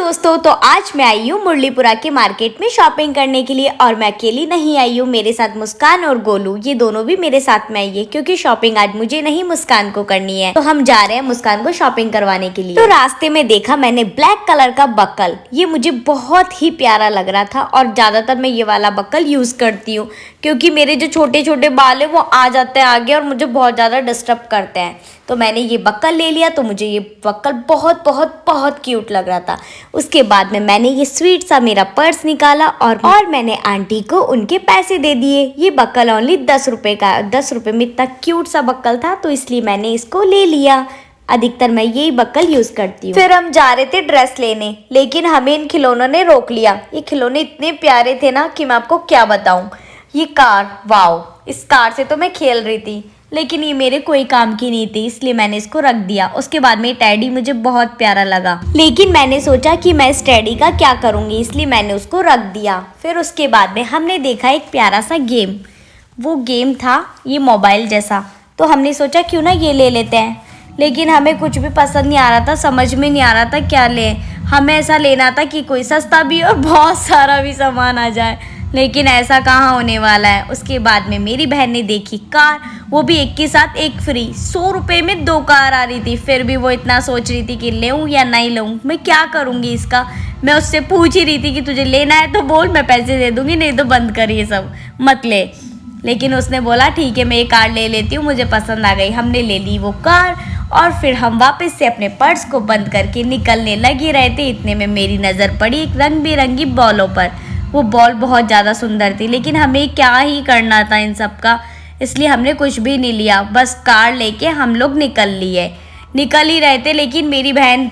दोस्तों, तो आज मैं आई हूँ मुरलीपुरा के मार्केट में शॉपिंग करने के लिए। और मैं अकेली नहीं आई हूँ, मेरे साथ मुस्कान और गोलू, ये दोनों भी मेरे साथ में आई है क्योंकि शॉपिंग आज मुझे नहीं मुस्कान को करनी है। तो हम जा रहे हैं मुस्कान को शॉपिंग करवाने के लिए। तो रास्ते में देखा मैंने ब्लैक कलर का बक्कल, ये मुझे बहुत ही प्यारा लग रहा था और ज्यादातर मैं ये वाला बक्कल यूज करती हूँ क्योंकि मेरे जो छोटे छोटे बाल है वो आ जाते हैं आगे और मुझे बहुत ज्यादा डिस्टर्ब करते हैं। तो मैंने ये बक्कल ले लिया। तो मुझे ये बक्कल बहुत बहुत बहुत क्यूट लग रहा था। उसके बाद में मैंने ये स्वीट सा मेरा पर्स निकाला और मैंने आंटी को उनके पैसे दे दिए। ये बक्कल ओनली 10 रुपए का, 10 रुपए में इतना क्यूट सा बक्कल था तो इसलिए मैंने इसको ले लिया। अधिकतर मैं यही बक्कल यूज करती हूँ। फिर हम जा रहे थे ड्रेस लेने, लेकिन हमें इन खिलौनों ने रोक लिया। ये खिलौने इतने प्यारे थे ना कि मैं आपको क्या बताऊं। ये कार, वाओ, इस कार से तो मैं खेल रही थी, लेकिन ये मेरे कोई काम की नहीं थी इसलिए मैंने इसको रख दिया। उसके बाद में टैडी मुझे बहुत प्यारा लगा, लेकिन मैंने सोचा कि मैं इस टैडी का क्या करूंगी, इसलिए मैंने उसको रख दिया। फिर उसके बाद में हमने देखा एक प्यारा सा गेम। वो गेम था ये मोबाइल जैसा, तो हमने सोचा क्यों ना ये ले लेते हैं। लेकिन हमें कुछ भी पसंद नहीं आ रहा था, समझ में नहीं आ रहा था क्या लें। हमें ऐसा लेना था कि कोई सस्ता भी और बहुत सारा भी सामान आ जाए, लेकिन ऐसा कहाँ होने वाला है। उसके बाद में मेरी बहन ने देखी कार, वो भी एक के साथ एक फ्री। 100 रुपये में 2 कार आ रही थी। फिर भी वो इतना सोच रही थी कि लूँ या नहीं लूँ, मैं क्या करूँगी इसका। मैं उससे पूछ ही रही थी कि तुझे लेना है तो बोल, मैं पैसे दे दूँगी, नहीं तो बंद कर ये सब मत ले। लेकिन उसने बोला ठीक है मैं ये कार ले लेती हूँ, मुझे पसंद आ गई। हमने ले ली वो कार और फिर हम वापस से अपने पर्स को बंद करके निकलने लगे रहे थे। इतने में मेरी नज़र पड़ी एक रंग बिरंगी बॉलों पर। वो बॉल बहुत ज़्यादा सुंदर थी, लेकिन हमें क्या ही करना था इन सब का, इसलिए हमने कुछ भी नहीं लिया। बस कार लेके हम लोग निकल ही रहे थे। लेकिन मेरी बहन,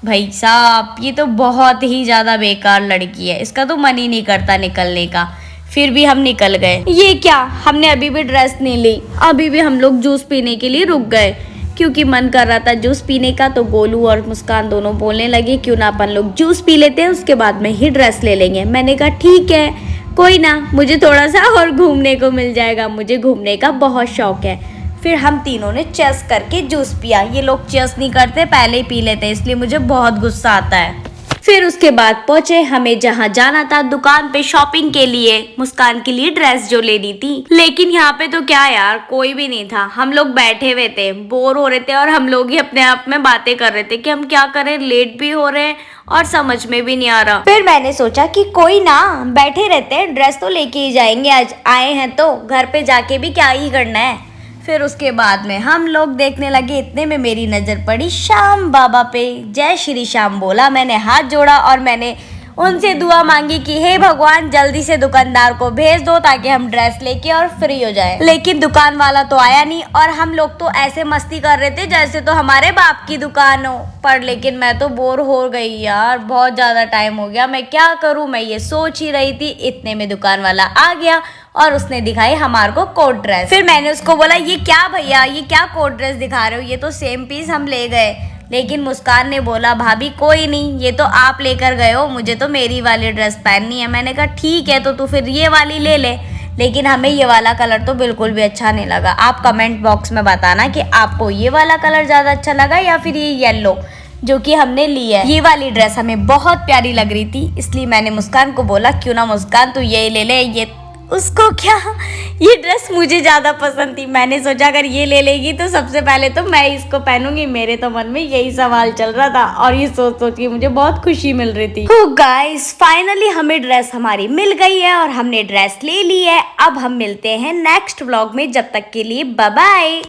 भाई साहब ये तो बहुत ही ज़्यादा बेकार लड़की है, इसका तो मन ही नहीं करता निकलने का। फिर भी हम निकल गए। ये क्या, हमने अभी भी ड्रेस नहीं ली, अभी भी हम लोग जूस पीने के लिए रुक गए क्योंकि मन कर रहा था जूस पीने का। तो गोलू और मुस्कान दोनों बोलने लगे क्यों ना अपन लोग जूस पी लेते हैं, उसके बाद में ही ड्रेस ले लेंगे। मैंने कहा ठीक है कोई ना, मुझे थोड़ा सा और घूमने को मिल जाएगा, मुझे घूमने का बहुत शौक है। फिर हम तीनों ने चेस करके जूस पिया। ये लोग चेस नहीं करते, पहले ही पी लेते हैं, इसलिए मुझे बहुत गुस्सा आता है। फिर उसके बाद पहुंचे हमें जहाँ जाना था, दुकान पे शॉपिंग के लिए, मुस्कान के लिए ड्रेस जो लेनी थी। लेकिन यहाँ पे तो क्या यार, कोई भी नहीं था। हम लोग बैठे हुए थे, बोर हो रहे थे और हम लोग ही अपने आप में बातें कर रहे थे कि हम क्या करें, लेट भी हो रहे हैं और समझ में भी नहीं आ रहा। फिर मैंने सोचा कि कोई ना, बैठे रहते हैं, ड्रेस तो लेके ही जाएंगे, आज आए हैं तो घर पे जाके भी क्या ही करना है। फिर उसके बाद में हम लोग देखने लगे। इतने में मेरी नज़र पड़ी श्याम बाबा पे। जय श्री श्याम बोला, मैंने हाथ जोड़ा और मैंने उनसे दुआ मांगी कि हे भगवान जल्दी से दुकानदार को भेज दो ताकि हम ड्रेस लेके और फ्री हो जाए। लेकिन दुकान वाला तो आया नहीं और हम लोग तो ऐसे मस्ती कर रहे थे जैसे तो हमारे बाप की दुकान हो। पर लेकिन मैं तो बोर हो गई यार, बहुत ज़्यादा टाइम हो गया, मैं क्या करूँ, मैं ये सोच ही रही थी। इतने में दुकान वाला आ गया और उसने दिखाई हमारे को कोट ड्रेस। फिर मैंने उसको बोला ये क्या भैया, ये क्या कोट ड्रेस दिखा रहे हो, ये तो सेम पीस हम ले गए। लेकिन मुस्कान ने बोला भाभी कोई नहीं, ये तो आप लेकर गए हो, मुझे तो मेरी वाली ड्रेस पहननी है। मैंने कहा ठीक है तो तू फिर ये वाली ले ले। लेकिन हमें ये वाला कलर तो बिल्कुल भी अच्छा नहीं लगा। आप कमेंट बॉक्स में बताना कि आपको ये वाला कलर ज़्यादा अच्छा लगा या फिर ये येलो जो कि हमने ली है। ये वाली ड्रेस हमें बहुत प्यारी लग रही थी, इसलिए मैंने मुस्कान को बोला क्यों ना मुस्कान तू ये ले ले। ये उसको क्या, ये ड्रेस मुझे ज़्यादा पसंद थी। मैंने सोचा अगर ये ले लेगी तो सबसे पहले तो मैं इसको पहनूंगी। मेरे तो मन में यही सवाल चल रहा था और ये सोच सोच के मुझे बहुत खुशी मिल रही थी। तो गाइस फाइनली हमें ड्रेस हमारी मिल गई है और हमने ड्रेस ले ली है। अब हम मिलते हैं नेक्स्ट व्लॉग में, जब तक के लिए बाय बाय।